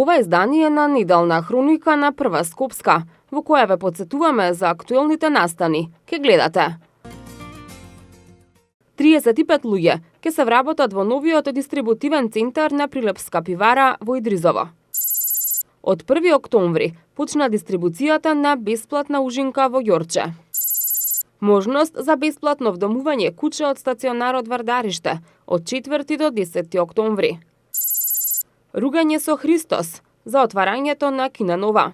Ова издание на неделна хроника на Прва Скопска, во која ве подсетуваме за актуелните настани. Ке гледате. 35 луѓе ке се вработат во новиот дистрибутивен центар на Прилепска пивара во Идризово. Од 1 октомври почна дистрибуцијата на бесплатна ужинка во Јорче. Можност за бесплатно вдомување куќе од стационарот Вардариште од 4 до 10 октомври. Ругање со Христос за отварањето на Кина Нова.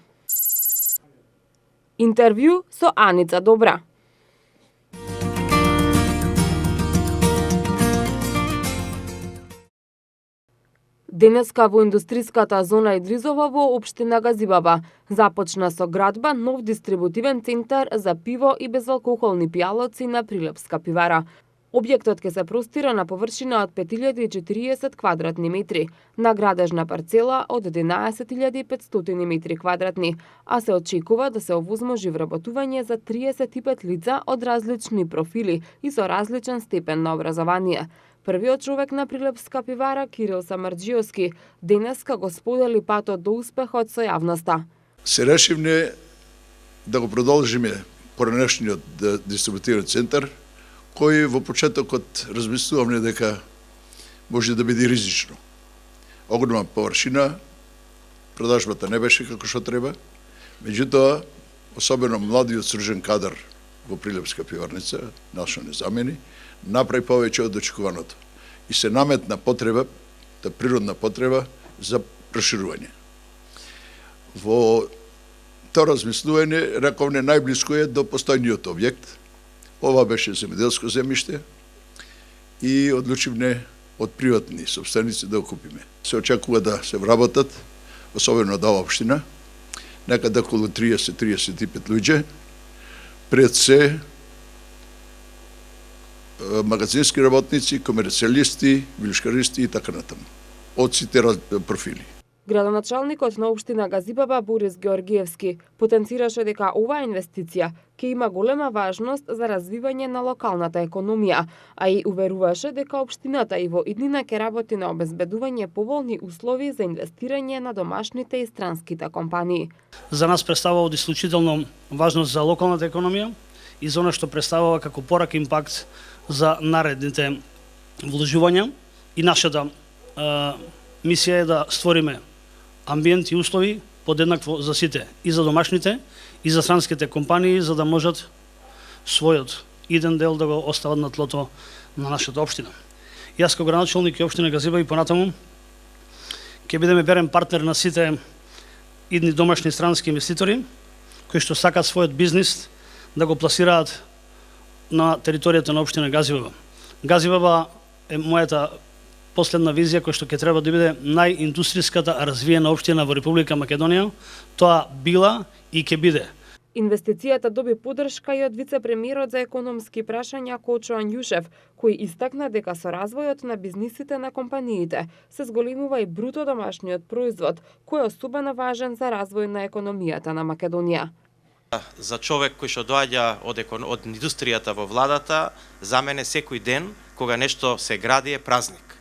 Интервју со Аница Добра. Денеска во индустриската зона Идризово во општина Газибаба започна со градба нов дистрибутивен центар за пиво и безалкохолни пијалоци на Прилепска пивара. Објектот ќе се простира на површина од 5040 квадратни метри, на градежна парцела од 11500 метри квадратни, а се очекува да се овозможи вработување за 35 лица од различни профили и со различен степен на образование. Првиот човек на Прилепска пивара, Кирил Самарџиовски, денеска го сподели патот до успехот со јавноста. Се решивме да го продолжиме поранешниот дистрибутивен центар, кој во почетокот размислувавме дека може да биде ризично. Огромна површина, продажбата не беше како што треба, меѓутоа, особено младиот сружен кадар во Прилепска пиварница, нашо не замени, направи повеќе од очекуваното и се наметна потреба, природна потреба за проширување. Во тоа размислување, рековне, најблиско е до постојниот објект. Ова беше земјоделско земјиште и одлучивме од приватни собственици да го купиме. Се очекува да се вработат, особено од оваа општина, некаде околу 30-35 луѓе, пред се магазински работници, комерцијалисти, вилишкаристи и така натаму, од сите профили. Градоначалникот на општина Газибаба Борис Георгиевски потенцираше дека оваа инвестиција ќе има голема важност за развивање на локалната економија, а и уверуваше дека општината и во иднина ќе работи на обезбедување поволни услови за инвестирање на домашните и странските компании. За нас представува од исклучително важност за локалната економија и за она што представува како порак импакт за наредните вложувања и нашата мисија е да створиме амбиент и услови подеднакво за сите, и за домашните, и за странските компании, за да можат својот иден дел да го остават на тлото на нашата општина. Јас како градоначалник и општина Газиба и понатаму ќе бидеме верен партнер на сите идни домашни странски инвеститори кои што сакаат својот бизнис да го пласираат на територијата на општина Газибаба. Газибаба е мојата последна визија која што ќе треба да биде најиндустријската развиена општина во Република Македонија. Тоа била и ќе биде. Инвестицијата доби поддршка и од вице-премиерот за економски прашања Кочо Анјушев, кој истакна дека со развојот на бизнисите на компаниите се зголемува и бруто домашниот производ, кој е особено важен за развој на економијата на Македонија. За човек кој што доаѓа од индустријата во владата, за мене секој ден кога нешто се гради е празник.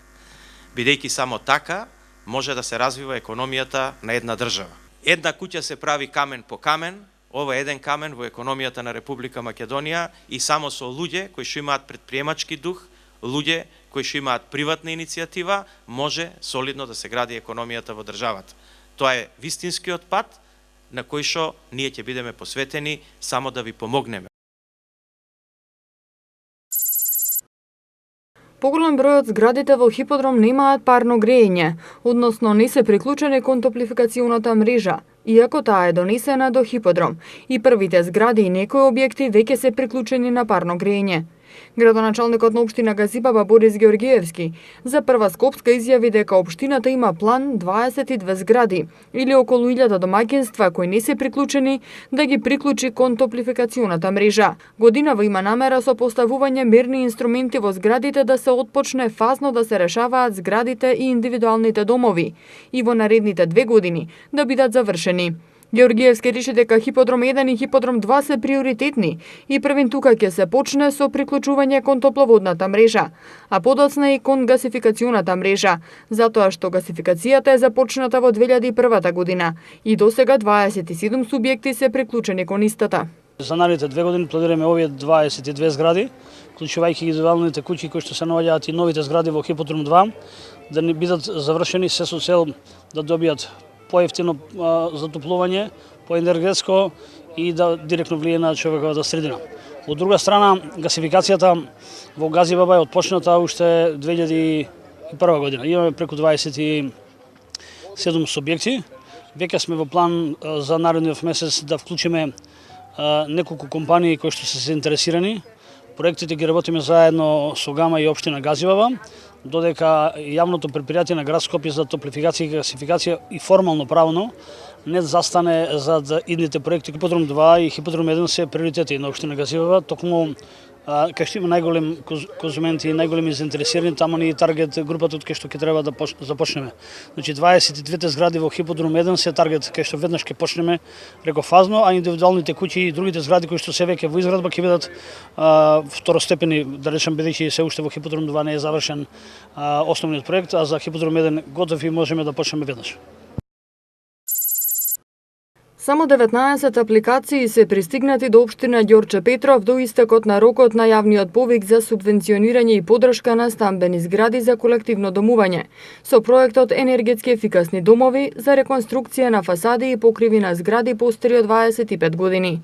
Бидејќи само така може да се развива економијата на една држава. Една куќа се прави камен по камен, ова е еден камен во економијата на Република Македонија и само со луѓе кои што имаат претприемачки дух, луѓе кои што имаат приватна иницијатива, може солидно да се гради економијата во државата. Тоа е вистинскиот пат на кој што ние ќе бидеме посветени само да ви помогнеме. Поголем број од зградите во Хиподром немаат парно грејење, односно не се приклучени кон топлификацијната мрежа, иако таа е донесена до Хиподром, и првите згради и некои објекти веќе се приклучени на парно грејење. Градоначалникот на општина Газибаба Борис Георгиевски за Прва Скопска изјави дека општината има план 22 згради или околу 1000 домаќинства кои не се приклучени да ги приклучи кон топлификацијната мрежа. Годинава има намера со поставување мерни инструменти во зградите да се отпочне фазно да се решаваат зградите и индивидуалните домови и во наредните 2 години да бидат завршени. Георгиевски реши дека Хиподром 1 и Хиподром 2 се приоритетни и првин тука ќе се почне со приклучување кон топловодната мрежа, а подоцна и кон гасификацијната мрежа, затоа што гасификацијата е започната во 2001 година и досега 27 субјекти се приклучени кон истата. За наредните 2 години планираме овие 22 згради, вклучувајќи индивидуалните куќи кои што се наоѓаат и новите згради во Хиподром 2, да не бидат завршени се со цел да добијат поевтино затоплување, поенергетско и да директно влие на човековата средина. Од друга страна, гасификацијата во Газибаба е отпочната уште 2001 година. Имаме преку 27 субјекти. Веќе сме во план за наредниот месец да вклучиме неколку компании кои што се заинтересирани. Проектите ги работиме заедно со ГАМА и општина Газибаба, додека јавното предпријатие на град Скопје за топлификација и гасификација и формално правно не застане за идните проекти. Хиподром 2 и Хиподром 1 се приоритети на општина Газибаба, токму кај што има најголем конзументи и најголеми заинтересирани, таму ни таргет групата од кај што ќе треба да започнеме. Значи 22 згради во Хиподром 1 се таргет кај што веднаш ќе почнеме рекофазно, а индивидуалните куќи и другите згради кои што се веќе во изградба ќе бидат второстепени, да речем, бидејќи се уште во Хиподром 2 не е завршен основниот проект, а за Хиподром 1 готов и можеме да почнеме веднаш. Само 19 апликации се пристигнати до општина Ѓорче Петров до истекот на рокот на јавниот повик за субвенционирање и поддршка на стамбени згради за колективно домување, со проектот Енергетски ефикасни домови за реконструкција на фасади и покриви на згради постари од 25 години.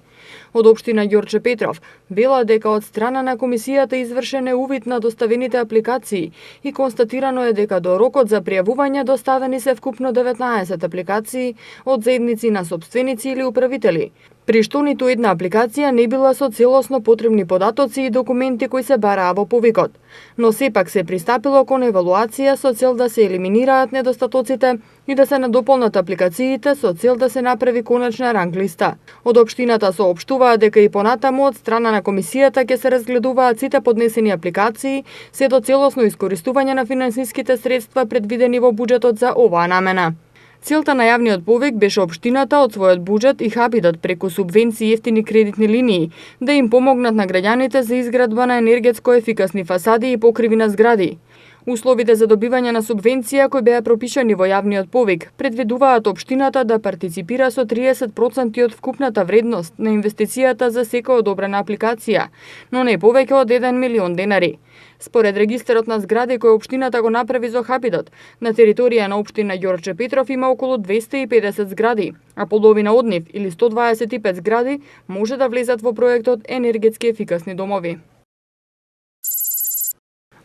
Од општина Ѓорче Петров вела дека од страна на комисијата извршен е увид на доставените апликации и констатирано е дека до рокот за пријавување доставени се вкупно 19 апликации од заедници на сопственици или управители, при што ниту една апликација не била со целосно потребни податоци и документи кои се бараа во повикот, но сепак се пристапило кон евалуација со цел да се елиминираат недостатоците и да се надополнат апликациите со цел да се направи коначна ранглиста. Од општината соопштуваа дека и понатаму од страна на комисијата ќе се разгледуваат сите поднесени апликации се до целосно искористување на финансиските средства предвидени во буџетот за оваа намена. Целта на јавниот повик беше општината од својот буџет и хабитот преку субвенции и ефтини кредитни линии да им помогнат на граѓаните за изградба на енергетско ефикасни фасади и покриви на згради. Условите за добивање на субвенција кои беа пропишани во јавниот повик предвидуваат општината да партиципира со 30% од вкупната вредност на инвестицијата за секоја одобрена апликација, но не повеќе од 1 милион денари. Според регистарот на згради кој општината го направи за хабитот, на територија на општина Ѓорче Петров има околу 250 згради, а половина од нив или 125 згради може да влезат во проектот Енергетски ефикасни домови.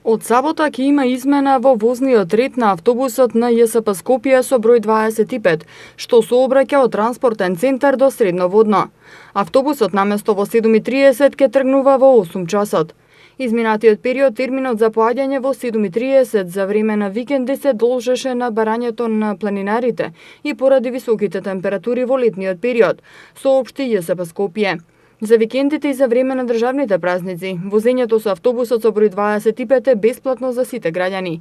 Од сабота ќе има измена во возниот ред на автобусот на ЈСП Скопје со број 25, што сообраќа од транспортен центар до Средноводно. Автобусот наместо во 7:30 ќе тргнува во 8 часот. Изминатиот период терминот за поаѓање во 7:30 за време на викенди се должеше на барањето на планинарите и поради високите температури во летниот период, соопшти ЈСП Скопје. За викендите и за време на државните празници, возењето со автобусот со број 25 е бесплатно за сите граѓани.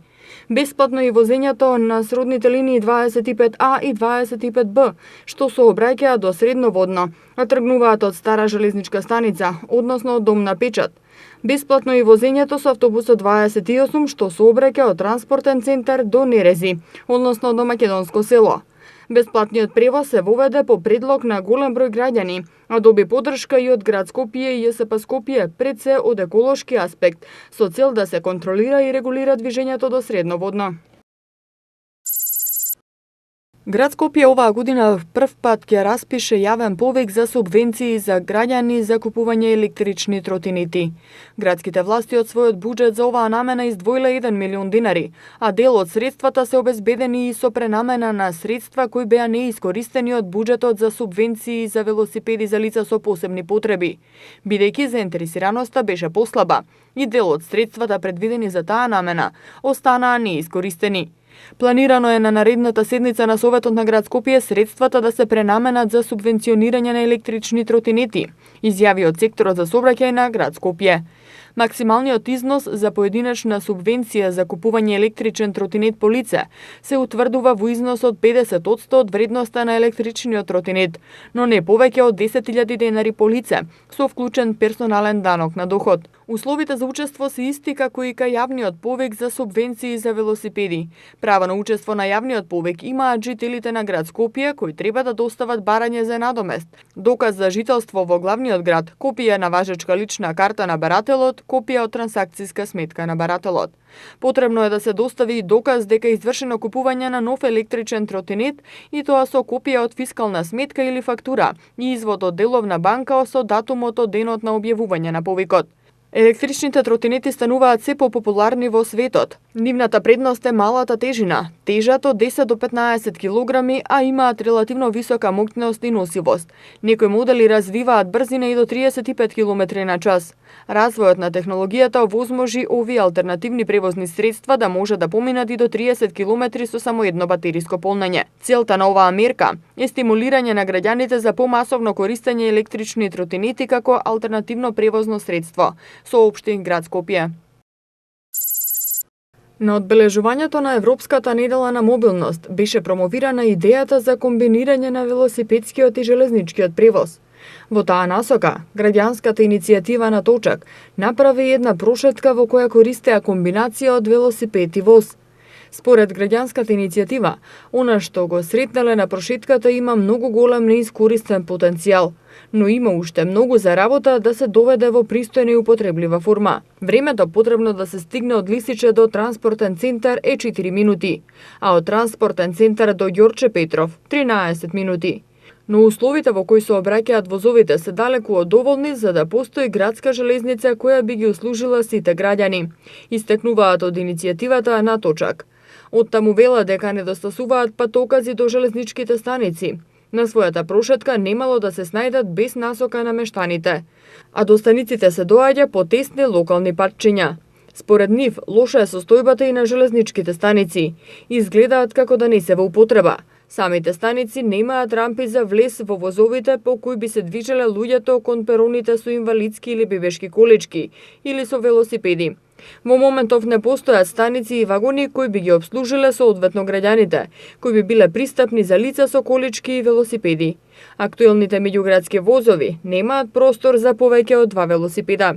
Бесплатно и возењето на сродните линии 25А и 25Б, што сообраќаат до Средноводно, а тргнуваат од Стара железничка станица, односно од Дом на печат. Бесплатно и возењето со автобусот 28, што сообраќа од транспортен центар до Нерези, односно до Македонско село. Бесплатниот превоз се воведе по предлог на голем број граѓани, а доби поддршка и од град Скопје и ЈСП Скопје, пред се од еколошки аспект, со цел да се контролира и регулира движењето до Средноводно. Град Скопје оваа година прв пат ќе распише јавен повик за субвенции за граѓани за купување електрични тротинити. Градските власти од својот буџет за оваа намена издвоиле 1 милион денари, а дел од средствата се обезбедени и со пренамена на средства кои беа неискористени од буџетот за субвенции за велосипеди за лица со посебни потреби. Бидејќи заинтересираноста беше послаба и дел од средствата предвидени за таа намена останаа неискористени. Планирано е на наредната седница на Советот на град Скопје средствата да се пренаменат за субвенционирање на електрични тротинети, изјави од секторот за сообраќај на град Скопје. Максималниот износ за поединечна субвенција за купување електричен тротинет по лице се утврдува во износ од 50% од вредноста на електричниот тротинет, но не повеќе од 10.000 денари по лице, со вклучен персонален данок на доход. Условите за учество се исти како и кај јавниот повик за субвенции за велосипеди. Право на учество на јавниот повик имаат жителите на град Скопје кои треба да достават барање за надомест, доказ за жителство во главниот град, копија на важечка лична карта на барателот, копија од трансакциска сметка на барателот. Потребно е да се достави и доказ дека е извршено купување на нов електричен тротинет и тоа со копија од фискална сметка или фактура и извод од деловна банка со датумот од денот на објавување на повикот. Електричните тротинети стануваат се попопуларни во светот. Нивната предност е малата тежина, тежат од 10 до 15 килограми, а имаат релативно висока моќност и носивост. Некои модели развиваат брзина и до 35 км на час. Развојот на технологијата овозможи овие алтернативни превозни средства да може да поминат и до 30 км со само едно батериско полнење. Целта на оваа мерка е стимулирање на граѓаните за помасовно користење електрични тротинети како алтернативно превозно средство, соопшти град Скопје. На одбележувањето на Европската недела на мобилност беше промовирана идејата за комбинирање на велосипедскиот и железничкиот превоз. Во таа насока, граѓанската иницијатива на Точак направи една прошетка во која користеа комбинација од велосипед и воз. Според граѓанската иницијатива, она што го сретнале на прошетката има многу голем неискористен потенцијал, но има уште многу за работа да се доведе во пристојна и употреблива форма. Времето потребно да се стигне од Лисиче до транспортен центар е 4 минути, а од транспортен центар до Ѓорче Петров 13 минути. Но условите во кои се обраќаат возовите се далеку од доволни за да постои градска железница која би ги услужила сите граѓани, истекнуваат од иницијативата на Точак. Оттаму вела дека недостасуваат патокази до железничките станици. На својата прошетка немало да се снајдат без насока на мештаните, а до станиците се доаѓа по тесни локални патчиња. Според нив, лоша е состојбата и на железничките станици. Изгледаат како да не се во употреба. Самите станици немаат рампи за влез во возовите по кои би се движеле луѓето кон пероните со инвалидски или бебешки колички или со велосипеди. Во моментов не постојат станици и вагони кои би ги обслужиле соодветно граѓаните, кои би биле пристапни за лица со колички и велосипеди. Актуелните меѓуградски возови немаат простор за повеќе од 2 велосипеда.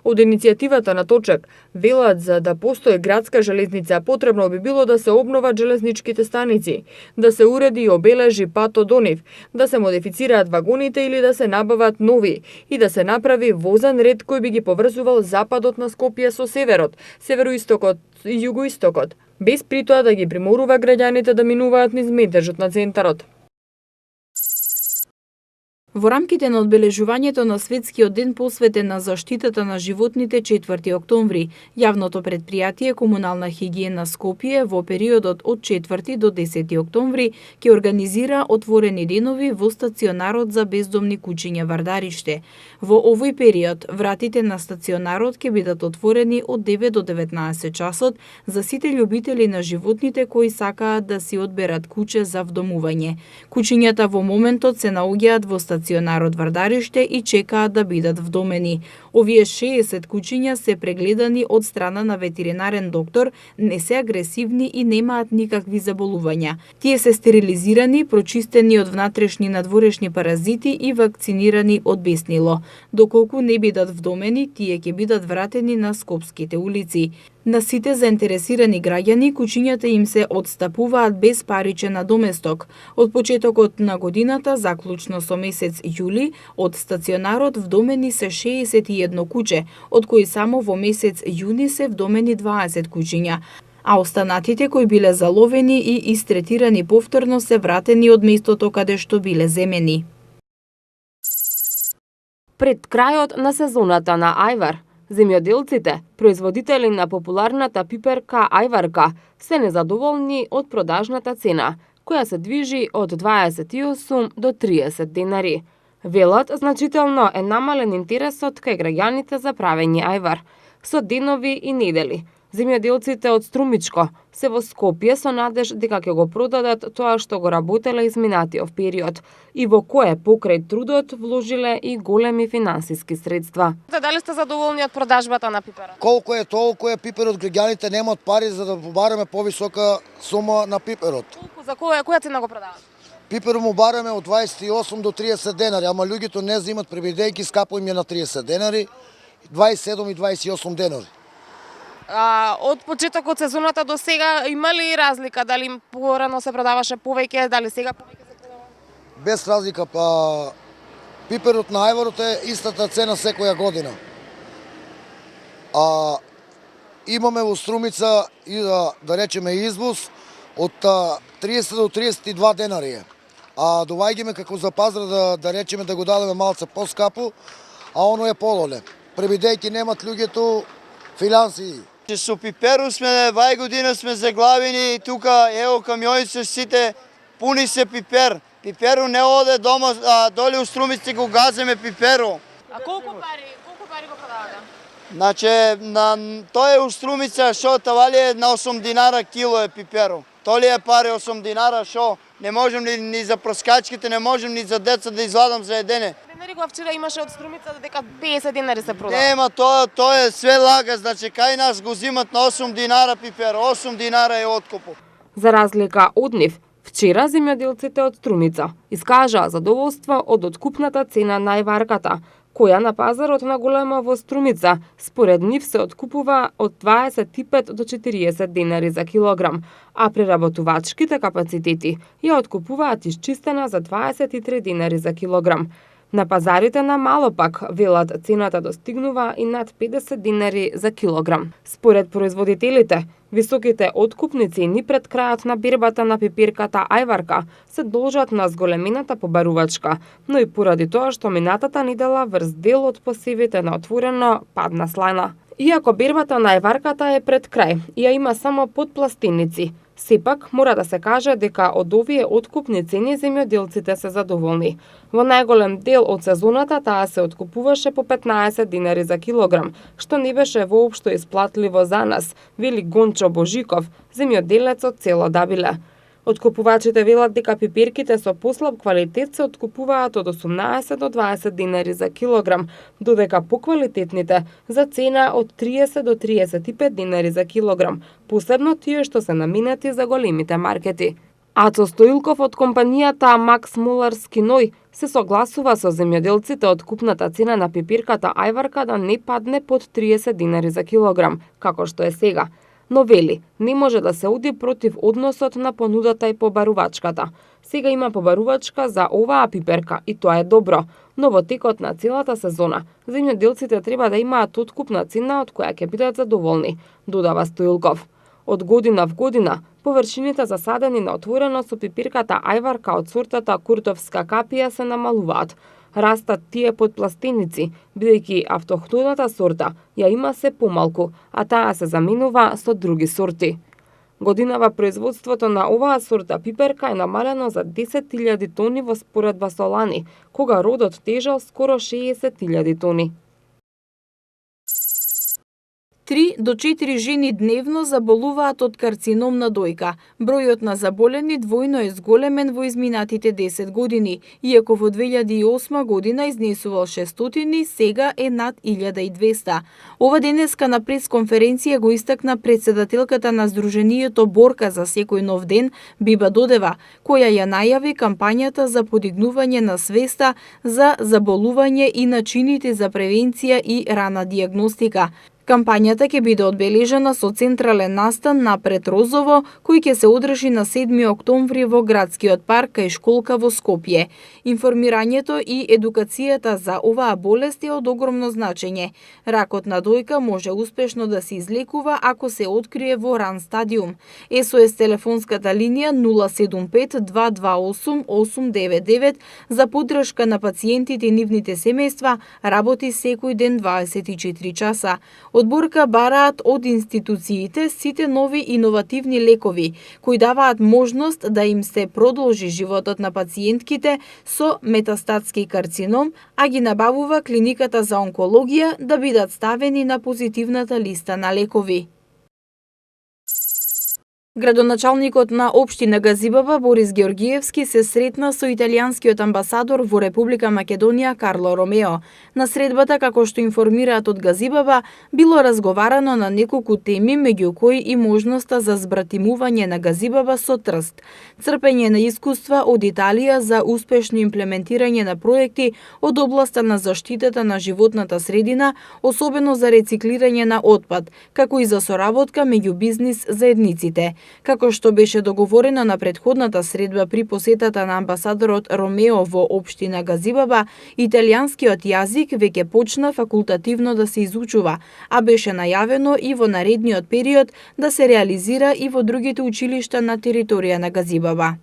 Од иницијативата на Точак велат за да постои градска железница потребно би било да се обноват железничките станици, да се уреди и обележи патот до нив, да се модифицираат вагоните или да се набават нови и да се направи возен ред кој би ги поврзувал западот на Скопје со северот, североистокот и југоистокот, без притоа да ги приморува граѓаните да минуваат низ метежот на центарот. Во рамките на одбележувањето на Светскиот ден посветен на заштитата на животните 4 октомври, јавното предпријатие Комунална хигиена Скопје во периодот од 4 до 10 октомври ќе организира отворени денови во стационарот за бездомни куќиња Вардариште. Во овој период, вратите на стационарот ќе бидат отворени од 9 до 19 часот за сите љубители на животните кои сакаат да си одберат куќе за вдомување. Куќињата во моментот се наоѓаат во стационарот Вардариште и чекаат да бидат вдомени. Овие 60 куќиња се прегледани од страна на ветеринарен доктор, не се агресивни и немаат никакви заболувања. Тие се стерилизирани, прочистени од внатрешни и надворешни паразити и вакцинирани од беснило. Доколку не бидат вдомени, тие ќе бидат вратени на скопските улици. На сите заинтересирани граѓани куќињата им се одстапуваат без паричен надоместок. Од почетокот на годината, заклучно со месец јули, од стационарот вдомени се 61 куќе, од кои само во месец јуни се вдомени 20 куќиња, а останатите кои биле заловени и истретирани повторно се вратени од местото каде што биле земени. Пред крајот на сезоната на ајвар, земјоделците, производители на популарната пиперка ајварка, се незадоволни од продажната цена, која се движи од 28 до 30 денари. Велат, значително е намален интересот кај граѓаните за правење ајвар, со денови и недели, Земјоделците од Струмичко се во Скопје со надеж дека ќе го продадат тоа што го работеле изминатиот период и во кое покрај трудот вложиле и големи финансиски средства. Дали сте задоволни од продажбата на пиперот? Колку е толку е пиперот, граѓаните немаат пари за да побараме повисока сума на пиперот. Колку за која цена го продавате? Пиперот му бараме од 28 до 30 денари, ама луѓето не земат пребидејќи скапо им е на 30 денари, 27 и 28 денари. Од почетокот сезоната до сега има ли разлика? Дали порано се продаваше повеќе, дали сега повеќе се продава? Без разлика, пиперот на ајварот е истата цена секоја година. Имаме во Струмица и да речеме извоз од 30 до 32 денари. Доваѓаме како за пазар да речеме да го дадеме малце поскапо, оно е пололе. Пребидејќи немат луѓето финансии. Со пиперу сме, вај година сме заглавени и тука, ево, камионите сите пуни се пипер. Пиперу не оде дома, доле у Струмици го газеме пиперу. Колку пари го продавате? Значи, тој е у Струмица, шо тавали е на 8 динара кило е пиперу. Толи е пари 8 динара, шо не можем ни за проскачките, не можем ни за деца да изладам за едене. Денарикова вчера имаше од Струмица дека 50 динари се продава. Нема, тоа е све лага, значи кај нас го зимат на 8 динара пипер, 8 динара е откупот. За разлика од нив, вчера земјоделците од Струмица искажаа задоволство од откупната цена на ајварката, која на пазарот на голема во Струмица според нив се откупува од 25 до 40 денари за килограм, а преработувачките капацитети ја откупуваат исчистена за 23 денари за килограм. На пазарите на мало пак, велат, цената достигнува и над 50 денари за килограм. Според производителите, високите откупници ни пред крајот на бербата на пипирката ајварка се должат на зголемената побарувачка, но и поради тоа што минатата недела врз дел од посевите на отворено падна слајна. Иако бербата на ајварката е пред крај и ја има само подпластиници, сепак мора да се каже дека од овие откупни цени земјоделците се задоволни. Во најголем дел од сезоната таа се откупуваше по 15 динари за килограм, што не беше воопшто исплатливо за нас, вели Гончо Божиков, земјоделец од село Дабиле. Откупувачите велат дека пиперките со послаб квалитет се откупуваат од 18 до 20 динари за килограм, додека поквалитетните за цена од 30 до 35 динари за килограм, посебно тие што се наминати за големите маркети. Ацо Стоилков од компанијата Макс Муларс Киној се согласува со земјоделците од купната цена на пипирката ајварка да не падне под 30 динари за килограм, како што е сега. Но вели, не може да се оди против односот на понудата и побарувачката. Сега има побарувачка за оваа пиперка и тоа е добро, но во текот на целата сезона земјоделците треба да имаат откупна цена од која ќе бидат задоволни, додава Стоилков. Од година в година, површините засадени на отворено со пипирката ајварка од сортата Куртовска капија се намалуваат. Растат тие подпластеници, бидејќи автохтоната сорта ја има се помалку, а таа се заменува со други сорти. Годинава производството на оваа сорта пиперка е намалено за 10.000 тони во споредба со лани, кога родот тежал скоро 60.000 тони. 3 до 4 жени дневно заболуваат од карцином на дојка. Бројот на заболени двојно е зголемен во изминатите 10 години. Иако во 2008 година изнесувал 600, сега е над 1200. Ова денеска на пресконференција го истакна председателката на Сдруженијето Борка за секој нов ден, Биба Додева, која ја најави кампањата за подигнување на свеста за заболување и начините за превенција и рана диагностика. Кампањата ќе биде одбележена со централен настан напред Розово, кој ќе се одржи на 7 октомври во градскиот парк кај школка во Скопје. Информирањето и едукацијата за оваа болест е од огромно значење. Ракот на дојка може успешно да се излекува ако се открие во ран стадиум. СОС телефонската линија 075 228 899 за поддршка на пациентите и нивните семејства работи секој ден 24 часа. Од Борка бараат од институциите сите нови иновативни лекови, кои даваат можност да им се продолжи животот на пациентките со метастатски карцином, а ги набавува клиниката за онкологија да бидат ставени на позитивната листа на лекови. Градоначалникот на општина Газибаба Борис Георгиевски се сретна со италијанскиот амбасадор во Република Македонија Карло Ромео. На средбата, како што информираат од Газибаба, било разговарано на неколку теми, меѓу кои и можноста за збратимување на Газибаба со Трст, црпење на искуства од Италија за успешно имплементирање на проекти од областа на заштитата на животната средина, особено за рециклирање на отпад, како и за соработка меѓу бизнис заедниците. Како што беше договорено на претходната средба при посетата на амбасадорот Ромео во општина Газибаба, италијанскиот јазик веќе почна факултативно да се изучува, а беше најавено и во наредниот период да се реализира и во другите училишта на територија на Газибаба.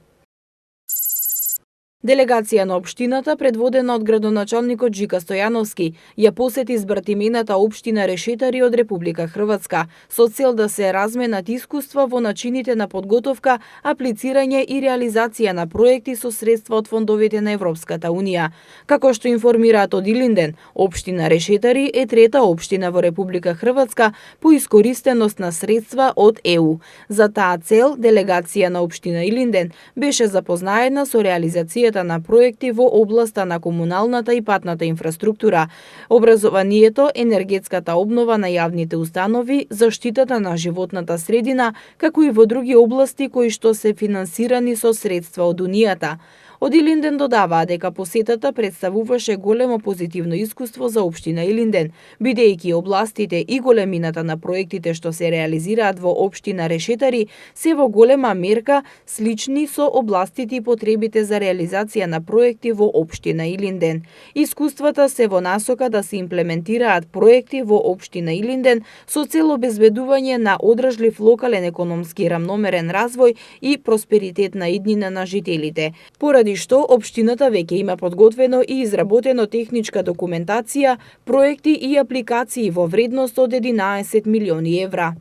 Делегација на општината, предводена од градоначалникот Жика Стојановски, ја посети збратимената општина Решетари од Република Хрватска, со цел да се разменат искуства во начините на подготовка, аплицирање и реализација на проекти со средства од фондовите на Европската Унија. Како што информираат од Илинден, општина Решетари е трета општина во Република Хрватска по искористеност на средства од ЕУ. За таа цел, делегација на општина Илинден беше запознаена со реализацијата на проекти во областа на комуналната и патната инфраструктура, образованието, енергетската обнова на јавните установи, заштитата на животната средина, како и во други области кои што се финансирани со средства од Унијата. Од Илинден додаваа дека посетата представуваше големо позитивно искуство за општина Илинден, бидејќи областите и големината на проектите што се реализираат во општина Решетари се во голема мерка слични со областите и потребите за реализација на проекти во општина Илинден. Искуствата се во насока да се имплементираат проекти во општина Илинден со цел обезбедување на одржлив локален економски рамномерен развој и просперитет на иднина на жителите. Поради што општината веќе има подготвено и изработено техничка документација, проекти и апликации во вредност од 11 милиони евра.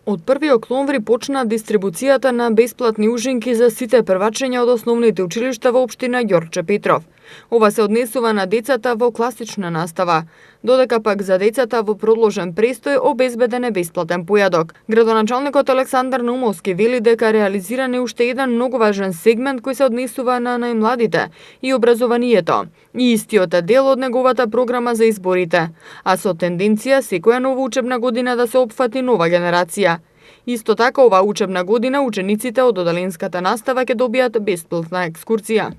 Од 1 октомври почна дистрибуцијата на бесплатни ужинки за сите првачења од основните училишта во општина Ѓорче Петров. Ова се однесува на децата во класична настава, додека пак за децата во продложен престој обезбеден е бесплатен појадок. Градоначалникот Александар Наумовски вели дека реализиран е уште еден многу важен сегмент кој се однесува на најмладите и образованието, и истиот е дел од неговата програма за изборите, а со тенденција секоја нова учебна година да се опфати нова генерација. Исто така, оваа учебна година учениците од оддаленската настава ќе добијат бесплатна екскурзија.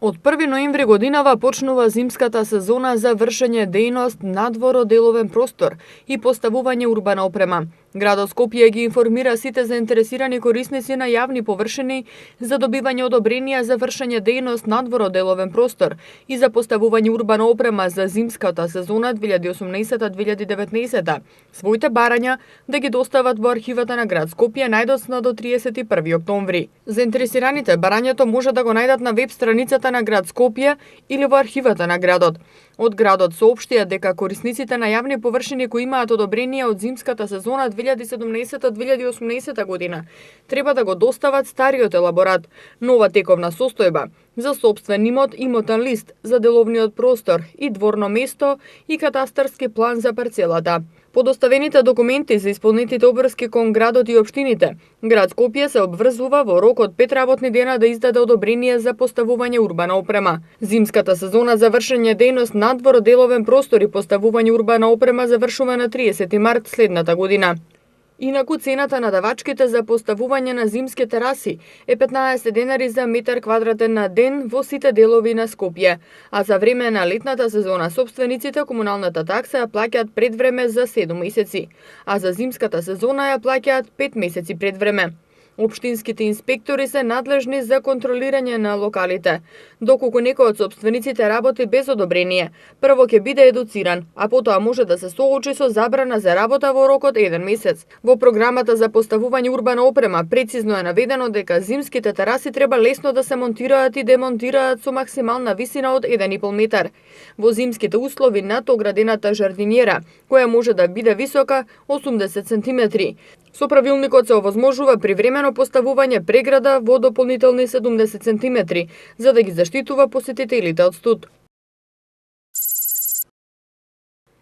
Од 1 ноември годинава почнува зимската сезона за вршење дејност надвор од деловен простор и поставување урбана опрема. Градот Скопје ги информира сите заинтересирани корисници на јавни површини за добивање одобренија за вршење дејност надвор од деловен простор и за поставување урбана опрема за зимската сезона 2018-2019. Своите барања да ги достават во архивата на град Скопје најдоцна до 31 октомври. Заинтересираните барањето може да го најдат на веб страницата на град Скопје или во архивата на градот. Од градот соопштија дека корисниците на јавни површини кои имаат одобрение од зимската сезона 2017-2018 година треба да го достават стариот елаборат, нова тековна состојба за сопствен имот, имотен лист за деловниот простор и дворно место и катастарски план за парцелата. По доставените документи за исполнетите обврски кон градот и општините, град Скопје се обврзува во рок од 5 работни дена да издаде одобрение за поставување урбана опрема. Зимската сезона за вршење дејност надвор од деловен простор и поставување урбана опрема завршува на 30 март следната година. Инаку цената на давачките за поставување на зимски тераси е 15 денари за метар квадратен на ден во сите делови на Скопје, а за време на летната сезона собствениците комуналната такса ја плаќаат пред време за 7 месеци, а за зимската сезона ја плаќаат 5 месеци пред време. Општинските инспектори се надлежни за контролирање на локалите. Доколку некој од собствениците работи без одобрение, прво ќе биде едуциран, а потоа може да се соочи со забрана за работа во рок од 1 месец. Во програмата за поставување урбана опрема прецизно е наведено дека зимските тераси треба лесно да се монтираат и демонтираат со максимална висина од 1,5 метар. Во зимските услови над оградената жардинјера, која може да биде висока 80 см. Со правилникот се овозможува привремено поставување преграда во дополнителни 70 см, за да ги заштитува посетителите од студ.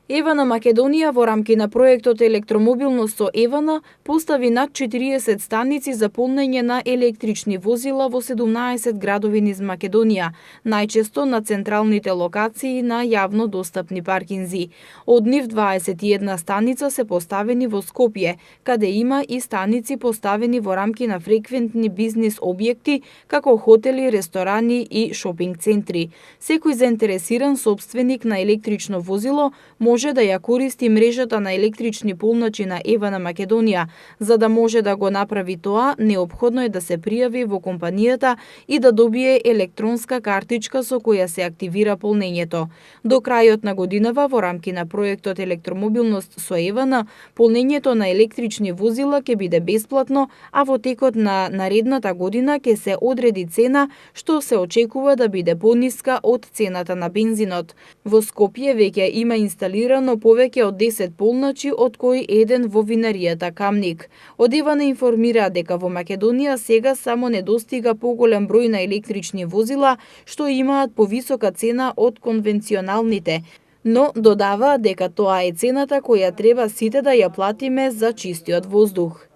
Евана Македонија во рамки на проектот Електромобилност со Евана постави над 40 станици за полнење на електрични возила во 17 градови низ Македонија, најчесто на централните локации на јавно достапни паркинзи. Од нив 21 станица се поставени во Скопје, каде има и станици поставени во рамки на фреквентни бизнис објекти, како хотели, ресторани и шопинг центри. Секој заинтересиран сопственик на електрично возило може да ја користи мрежата на електрични полначи на Евана Македонија. За да може да го направи тоа, неопходно е да се пријави во компанијата и да добие електронска картичка со која се активира полнењето. До крајот на годинава во рамки на проектот Електромобилност со Евана, полнењето на електрични возила ќе биде бесплатно, а во текот на наредната година ќе се одреди цена што се очекува да биде пониска од цената на бензинот. Во Скопје веќе има инсталирано повеќе од 10 полначи, од кои еден во винаријата Камник. Од Евана информира дека во Македонија сега само недостига поголем број на електрични возила што имаат повисока цена од конвенционалните, но додава дека тоа е цената која треба сите да ја платиме за чистиот воздух.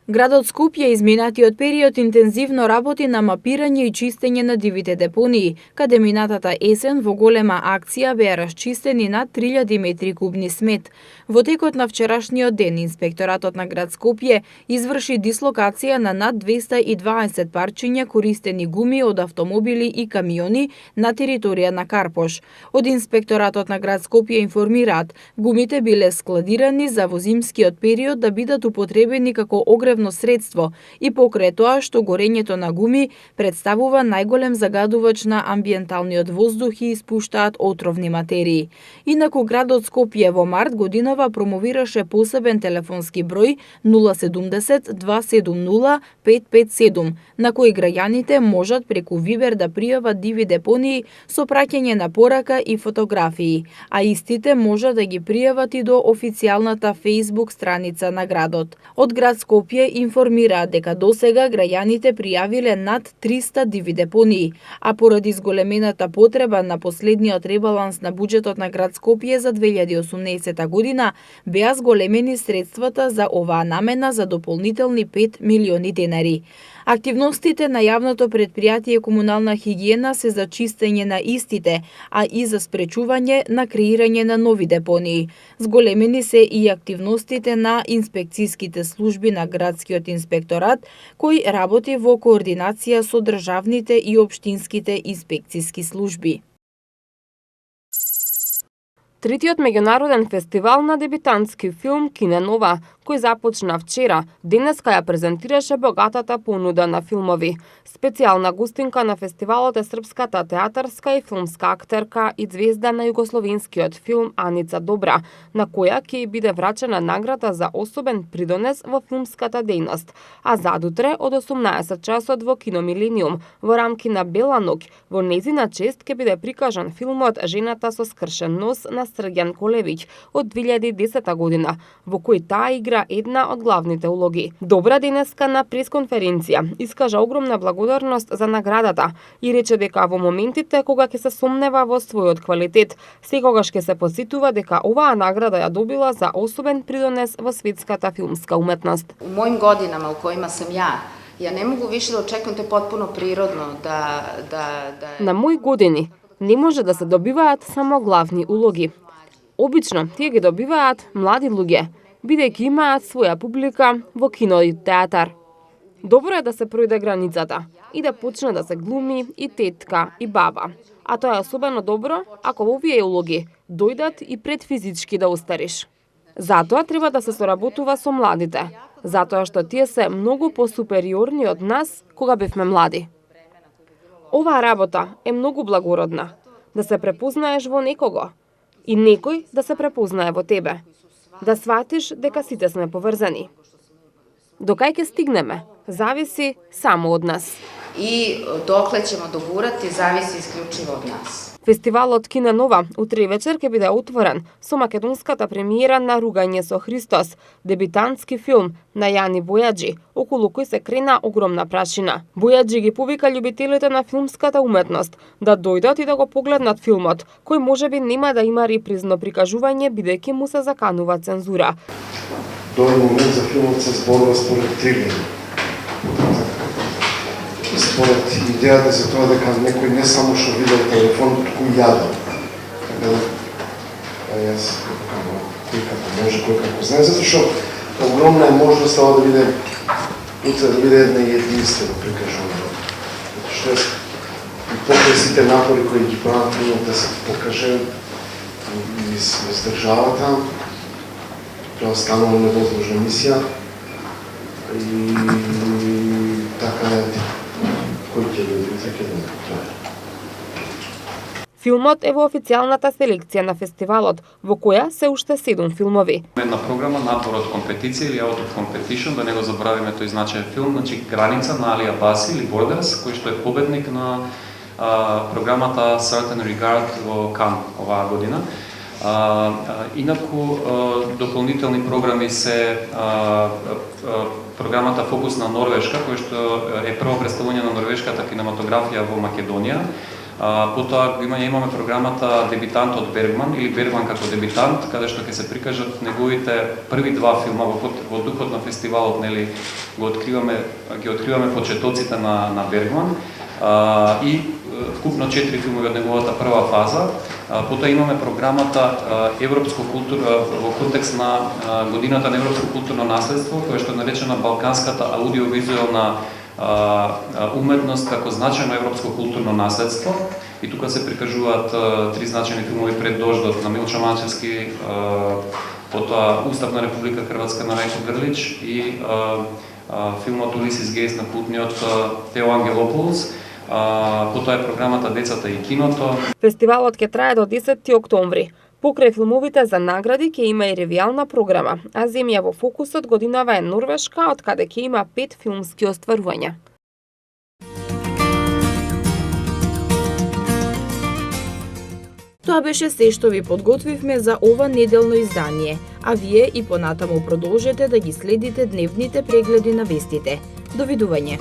Градот Скопје изминатиот период интензивно работи на мапирање и чистење на дивите депонии, каде минатата есен во голема акција беа расчистени над 3000 метри кубни смет. Во текот на вчерашниот ден, инспекторатот на град Скопје изврши дислокација на над 220 парчиња користени гуми од автомобили и камиони на територија на Карпош. Од инспекторатот на град Скопје информираат, гумите биле складирани за во зимскиот период да бидат употребени како огревно средство и покрај тоа што горењето на гуми представува најголем заgadувач на амбиенталниот воздух и испуштаат отровни материи. Инаку градот Скопје во март годинава промовираше посебен телефонски број 070 270 557, на кој граѓаните можат преку Вибер да пријават диви депонии со праќање на порака и фотографии, а истите може да ги пријават и до официјалната Facebook страница на градот. Од град Скопје информираат дека досега граѓаните пријавиле над 300 диви депонии, а поради зголемената потреба на последниот ребаланс на буџетот на град Скопје за 2018 година беа зголемени средствата за оваа намена за дополнителни 5 милиони денари. Активностите на јавното предпријатие Комунална хигиена се за чистење на истите, а и за спречување на креирање на нови депонии. Зголемени се и активностите на инспекцијските служби на градскиот инспекторат, кој работи во координација со државните и општинските инспекцијски служби. Третиот меѓународен фестивал на дебитантски филм Кине Нова, кој започна вчера, денеска ја презентираше богатата понуда на филмови. Специјална гостинка на фестивалот е српската театарска и филмска актерка и звезда на југословенскиот филм Аница Добра, на која ќе биде врачена награда за особен придонес во филмската дејност. А задутре од 18 часот во Кино Милениум, во рамки на Бела ноќ, во незина чест ќе биде прикажан филмот Жената со скршен нос на Срѓан Колевиќ од 2010 година, во кој таа игра една од главните улоги. Добра денеска на пресконференција искажа огромна благодарност за наградата и рече дека во моментите кога ќе се сомнева во својот квалитет, секогаш ќе се посетува дека оваа награда ја добила за особен придонес во светската филмска уметност. У мојим годинама у којима сам ја не могу више да очекувам, тоа е потпуно природно На мои години не може да се добиваат само главни улоги. Обично тие ги добиваат млади луѓе, бидејќи имаат своја публика во кино и театар. Добро е да се пројде границата и да почне да се глуми и тетка и баба. А тоа е особено добро ако во овие улоги дојдат и пред физички да остариш. Затоа треба да се соработува со младите, затоа што тие се многу посупериорни од нас кога бевме млади. Оваа работа е многу благородна, да се препознаеш во некого и некој да се препознае во тебе, да сватиш дека сите сме поврзани. До кај ќе стигнеме, зависи само од нас. И докле ćemo dogurati, zavisi isključivo od nas. Фестивалот Кина Нова утре вечер ќе биде отворен со македонската премиера на Ругање со Христос, дебитантски филм на Јани Бојаджи, околу кој се крена огромна прашина. Бојаджи ги повика љубителите на филмската уметност да дојдат и да го погледнат филмот, кој можеби нема да има репризно прикажување бидејќи му се заканува цензура. Тој момент за филмот се зборува според трилери. Според идејата за тоа дека некој не само што видел телефон, туку јадел. Така да, јас кој како може, кој како знае, затоа што огромна е можноста да биде една единствена прикажување. Затоа што и покрај сите напори кои ги прават филмот да се покаже низ државата, тоа станува невозможна мисија и така е. Филмот е во официјалната селекција на фестивалот, во која се уште 7 филмови. Една програма Надвор од компетиција или Out of Competition, да не го забравиме тој значаен филм, значи Граница на Алија Баси или Borders, кој што е победник на програмата Certain Regard во Кан оваа година. Инаку дополнителни програми се програмата Фокус на Норвешка, кој што е прво представување на норвешката кинематографија во Македонија. Потоа имаме програмата Дебитант од Бергман или Бергман како дебитант, каде што ќе се прикажат неговите први два филма во духот на фестивалот, нели ги откриваме почетоците на Бергман и вкупно 4 филмови од неговата прва фаза. Потоа имаме програмата Европско култура во контекст на годината на европско културно наследство, која што е наречена Балканската аудиовизуелна уметност како значајно европско културно наследство. И тука се прикажуваат 3 значајни филмови пред дождот на Милчо Манчевски, потоа Устав на Република Хрватска на Рајко Грлич и филмот Улисис Гейс на путниот Тео Ангелополус. Потоа е програмата Децата и киното. Фестивалот ќе трае до 10 октомври. Покрај филмовите за награди ќе има и ревијална програма, а земја во фокусот годинава е Норвешка, од каде ќе има 5 филмски остварувања. Тоа беше се што ви подготвивме за ова неделно издание, а вие и понатаму продолжете да ги следите дневните прегледи на вестите. Довидување!